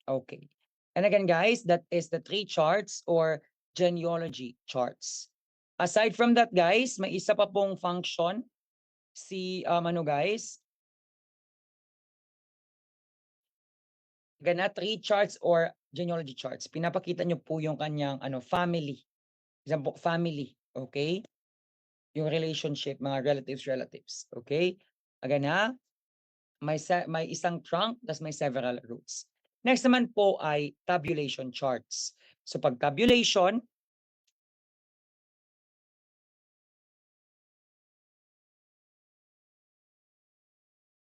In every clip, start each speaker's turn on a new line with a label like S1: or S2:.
S1: Okay. And again, guys, that is the tree charts or genealogy charts. Aside from that, guys, may isa pa pong function si ano guys, gana tree charts or genealogy charts. Pinapakita nyo po yung kanyang family. Example, family, okay? Yung relationship, mga relatives, okay? Again ha, may isang trunk, tas may several roots. Next naman po ay tabulation charts. So pag tabulation,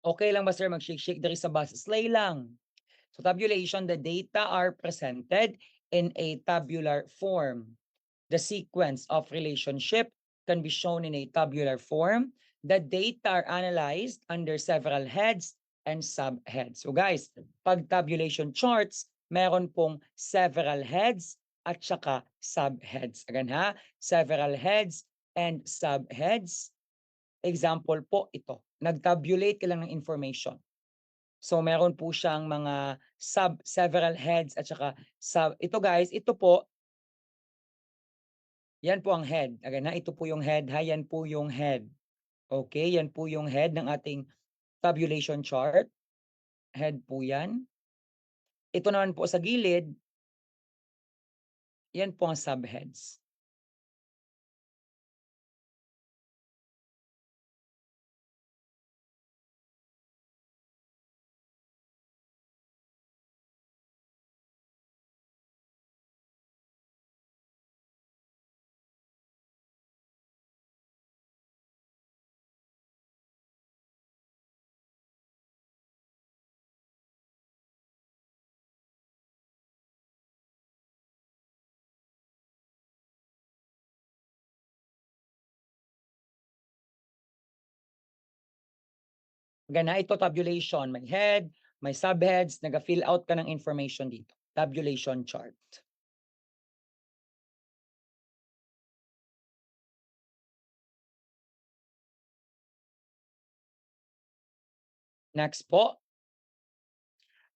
S1: okay lang ba sir mag-shake-shake dari sa bus? Slay lang. So tabulation, the data are presented in a tabular form. The sequence of relationship can be shown in a tabular form. The data are analyzed under several heads and subheads. So guys, pag tabulation charts, meron pong several heads at saka subheads. Again ha, several heads and subheads. Example po ito. Nag-tabulate ka lang ng information. So meron po siyang mga several heads at saka sub. Ito guys, ito po, yan po ang head. Again na, ito po yung head ha, yan po yung head. Okay, yan po yung head ng ating tabulation chart. Head po yan. Ito naman po sa gilid, yan po ang subheads. Again na, ito tabulation. May head, may subheads, nag-fill out ka ng information dito. Tabulation chart. Next po,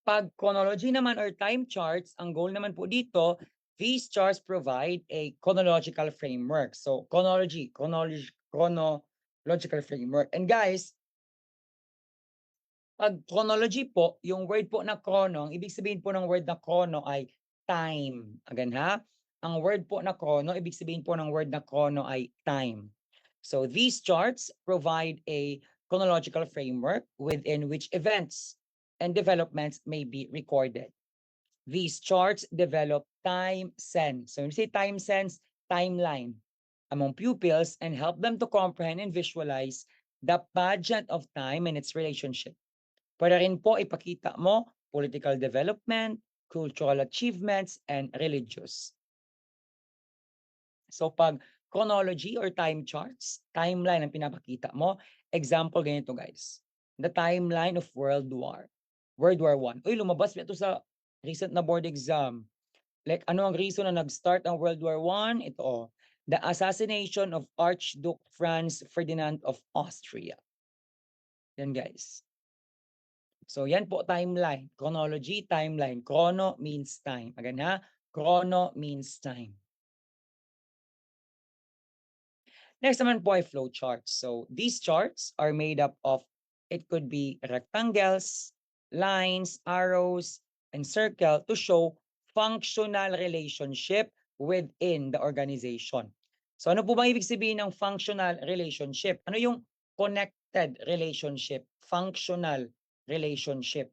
S1: pag chronology naman or time charts, ang goal naman po dito, these charts provide a chronological framework. So chronological framework. And guys, pag chronology po, yung word po na chrono, ang ibig sabihin po ng word na chrono ay time. Again ha, ang word po na chrono, ibig sabihin po ng word na chrono ay time. So these charts provide a chronological framework within which events and developments may be recorded. These charts develop time sense. So when you say time sense, timeline among pupils and help them to comprehend and visualize the pageant of time and its relationship. Para rin po ipakita mo political development, cultural achievements, and religious. So pag chronology or time charts, timeline ang pinapakita mo. Example ganito guys. The timeline of World War. World War I. Uy, lumabas ito sa recent na board exam. Like ano ang reason na nag-start ang World War I? Ito oh, the assassination of Archduke Franz Ferdinand of Austria. Yan guys. So yan po timeline. Chronology, timeline. Chrono means time. Again ha, chrono means time. Next naman po ay flow charts. So these charts are made up of, it could be rectangles, lines, arrows, and circle to show functional relationship within the organization. So ano po bang ibig sabihin ng functional relationship? Ano yung connected relationship? Functional relationship.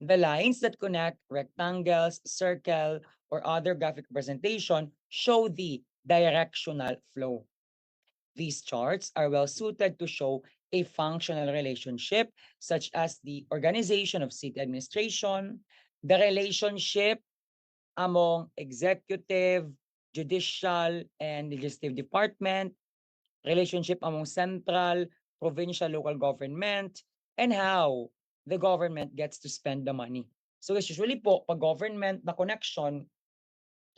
S1: The lines that connect rectangles, circle, or other graphic representation show the directional flow. These charts are well suited to show a functional relationship, such as the organization of city administration, the relationship among executive, judicial, and legislative department, relationship among central, provincial, local government, and how the government gets to spend the money. So it's usually po, pag government na connection,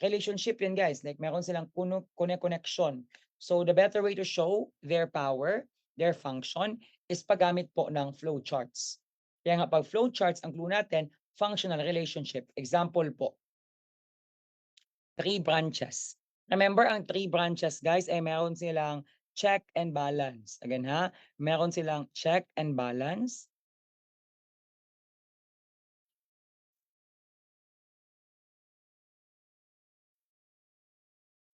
S1: relationship yun guys, like meron silang connection. So the better way to show their power, their function, is paggamit po ng flow charts. Kaya nga 'pag flowcharts ang clue natin, functional relationship. Example po, three branches. Remember ang three branches guys ay meron silang check and balance. Again ha, meron silang check and balance.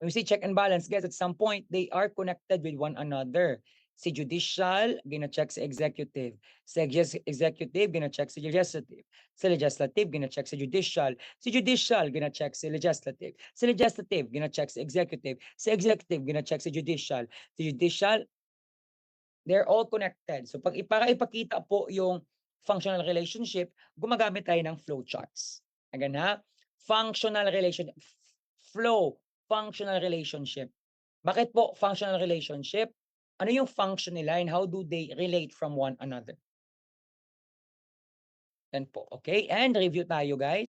S1: When we see check and balance, guys, at some point, they are connected with one another. Si judicial, gina-check si executive. Si executive, gina-check si legislative. Si legislative, gina-check si judicial. Si judicial, gina-check si legislative. Si legislative, gina-check si executive. Si executive, gina-check si judicial. Si judicial, they're all connected. So para ipakita po yung functional relationship, gumagamit tayo ng flowcharts. Again ha, functional relationship, flow, functional relationship. Bakit po functional relationship? Ano yung function nila and how do they relate from one another? Yan po, okay? And review tayo guys.